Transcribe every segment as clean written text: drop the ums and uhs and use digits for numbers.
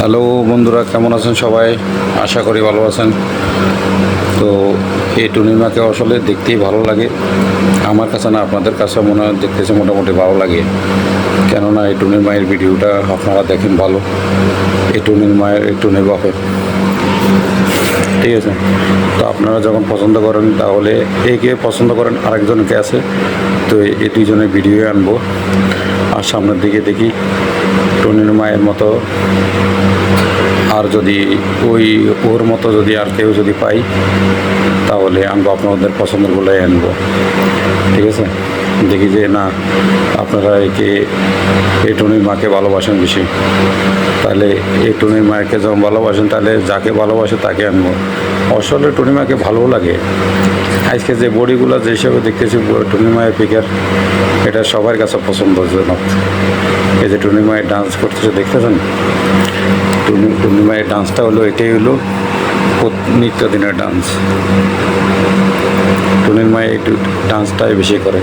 Hello বন্ধুরা, কেমন আছেন সবাই? আশা করি ভালো আছেন। তো এই টুনিমাকে আসলে দেখতেই ভালো লাগে। আমার কাছে না, আপনাদের কাছে মনে হয় দেখতেছে মোটামুটি ভালো লাগে। কেননা এই টুনির মায়ের ভিডিওটা আপনারা দেখেন ভালো। এই টুনির মায়ের, এই টুনির বাপের, ঠিক আছে। তো আপনারা যখন পছন্দ করেন তাহলে একে পছন্দ করেন, আরেকজনকে আছে। তো এই দুইজনের ভিডিও আনবো। আর সামনের দিকে দেখি টুনির মায়ের মতো আর যদি ওর মতো যদি আর কেউ যদি পাই তাহলে আনবো, আপনাদের পছন্দেরগুলোই আনবো, ঠিক আছে। দেখি যে না আপনারা এই টুনির মাকে ভালোবাসেন বেশি, তাহলে এই টুনির মাকে যখন ভালোবাসেন তাহলে যাকে ভালোবাসে তাকে আনবো। আসলে টুনি মাকে ভালোও লাগে। আজকে যে বডিগুলো যে হিসাবে দেখতেছি টুনি মায়ের ফিগার, এটা সবার কাছে পছন্দজনক। এই যে টুনি মায়ের ডান্স করতেছে দেখতেছেন, টুনি মায়ের ডান্সটা হলো, এটাই হলো নিত্যদিনের ডান্স। টুনির মায়ের একটু ডান্সটাই বেশি করে,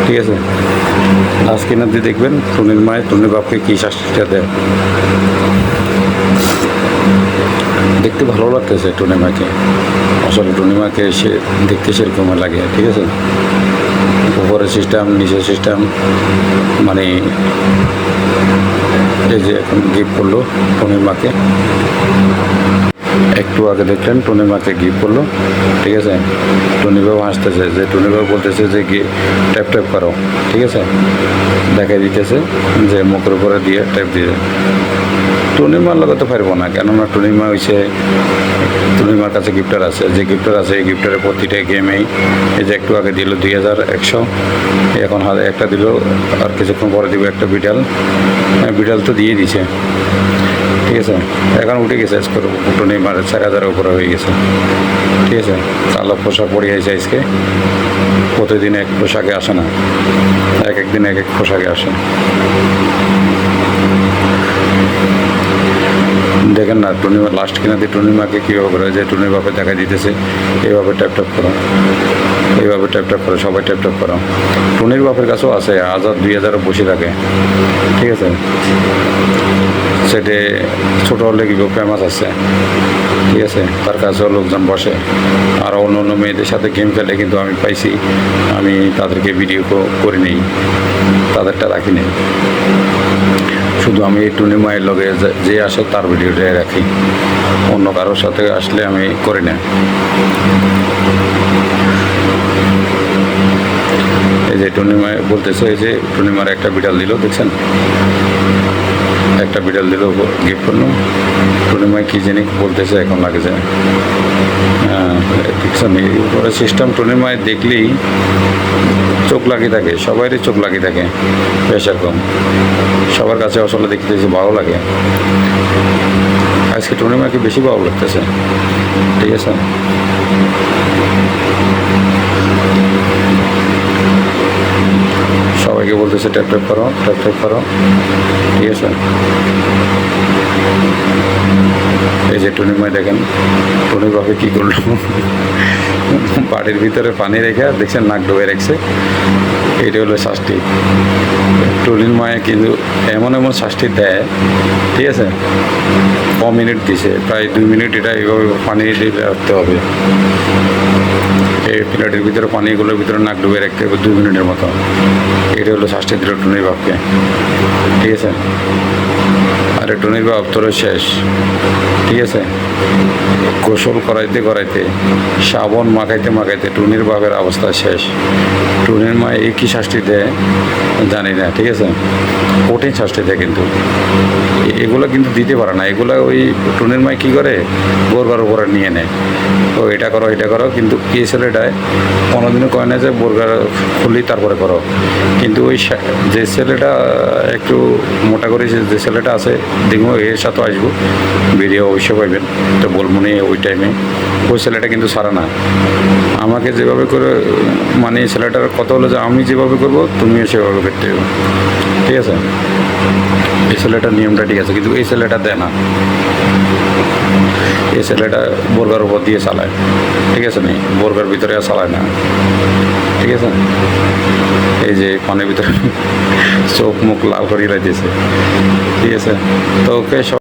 ঠিক আছে। লাস্ট কিনার দিয়ে দেখবেন টুনির মায়ের টুনির বাপকে কী শাস্তিটা দেয়। দেখতে ভালো লাগতেছে টুনি মাকে। আসলে টুনি মাকে সে দেখতে সেরকম লাগে, ঠিক আছে। উপরের সিস্টেম, নিচের সিস্টেম, মানে এই যে এখন গিফট করলো টুনির মাকে, একটু আগে দেখলেন টুনির মাকে গিফট করলো, ঠিক আছে। টুনি বাবু হাসতেছে, যে টুনি বাবু বলতেছে যে ট্যাপ ট্যাপ করো, ঠিক আছে। দেখাই দিতেছে যে মুখের উপরে দিয়ে ট্যাপ দিয়ে। টুনির মার লাগাতে পারবো না, কেননা টুনির মা হয়েছে, টুনির মার কাছে গিফটার আছে, যে গিফটার আছে এই গিফটারের প্রতিটা গেমেই, এই যে একটু আগে দিল 2100, এখন একটা দিল, আর কিছুক্ষণ পরে দিব একটা বিড়াল। বিড়াল তো দিয়ে দিছে, ঠিক আছে। এখন উঠে গেছে আজকে, টুনির মার 4000-এর উপরে হয়ে গেছে, ঠিক আছে। কালো পোশাক পরে আছে আজকে, প্রতিদিন এক পোশাকে আসে না, এক একদিন এক এক পোশাকে আসে। দেখেন না টুনিমা লাস্ট কিনাতে টুনিমাকে কীভাবে করে, যে টুনির বাপে দেখা দিতেছে এইভাবে ট্যাপ ট্যাপ করো, এইভাবে ট্যাপ ট্যাপ করো, সবাই ট্যাপ ট্যাপ করো। টুনির বাপের কাছেও আছে 1000-2000 বসে থাকে, ঠিক আছে। সেটা ছোটো হলে কি ফেমাস আছে, ঠিক আছে। তার কাছেও লোকজন বসে। আর অন্য অন্য মেয়েদের সাথে গেম খেলে কিন্তু আমি পাইছি, আমি তাদেরকে ভিডিও করে নিই, তাদেরটা রাখি নেই। শুধু আমি এই টুনি মায়ের লগে যে আসে তার ভিডিওটাই রাখি, অন্য কারোর সাথে আসলে আমি করি না। এই যে টুনি মায়ের বলতেছে, এই যে টুনি মায়ের একটা বিড়াল দিল, দেখছেন, একটা বিড়াল দিল গিফট করলো। টুনি মায় কী জানি বলতেছে, এখন লাগে যায়। হ্যাঁ দেখছেন, এই উপরে সিস্টেম টুনির মায়ের দেখলেই চোখ লাগিয়ে থাকে, সবারই চোখ লাগিয়ে থাকে, বেশ এরকম সবার কাছে আসলে দেখতেছি ভালো লাগে। আজকে টুনির মাকে বেশি ভালো লাগতেছে, ঠিক আছে। সবাইকে বলতেছে ট্যাপ ট্যাপ করো, ট্যাপ ট্যাপ করো, ঠিক আছে। এই যে টুনির মায় দেখেন টুনির বাপে কী করলো, বাড়ির ভিতরে পানি রেখে দেখছেন নাক ডুবে রেখেছে। এটা হলো শাস্তি। টুনির মায়ে কিন্তু এমন এমন শাস্তি দেয়, ঠিক আছে। মিনিট দিছে, প্রায় 2 মিনিট এটা এইভাবে পানি দিয়ে রাখতে হবে। এই প্লেটের ভিতরে পানিগুলোর ভিতরে নাক ডুবে রাখতে হবে 2 মিনিটের মতো। এটা হলো শাস্তি দিল টুনির বাপকে, ঠিক আছে। আরে টুনির বাপ তোর শেষ, ঠিক আছে। গোসল করাইতে করাইতে, সাবন মাখাইতে মাখাইতে টুনির বাপের অবস্থা শেষ। টুনির মা এই কী শাস্তি দেয় জানি না, ঠিক আছে। কঠিন শাস্তি দেয়, কিন্তু এগুলো কিন্তু দিতে পারে না। এগুলো ওই টুনির মায় কী করে, বোরগার উপরে নিয়ে নেয়, ও এটা করো এটা করো। কিন্তু এই ছেলেটায় কোনোদিনও কয় না যে বোরগার খুললেই তারপরে করো। কিন্তু ওই যে ছেলেটা একটু মোটা করে, যে ছেলেটা আছে দেখবো, এর সাথে আসবো, ভিডিও অবশ্যই পাইবেন, তো বলবো নি ওই টাইমে। ওই ছেলেটা কিন্তু সারা না, আমাকে যেভাবে করে, মানে ছেলেটার কথা হলো যে আমি যেভাবে করবো তুমিও সেভাবে করতে হবে, ঠিক আছে। এই ছেলেটার নিয়মটা ঠিক আছে, কিন্তু এই ছেলেটা দেয় না। এই ছেলেটা বোরগার উপর দিয়ে চালায়, ঠিক আছে। নি বোরগার ভিতরে আর চালায় না, ঠিক আছে। এই যে পানির ভিতরে চোখ মুখ লাল করিয়ে দিয়েছে, ঠিক আছে। তো ওকে সবাই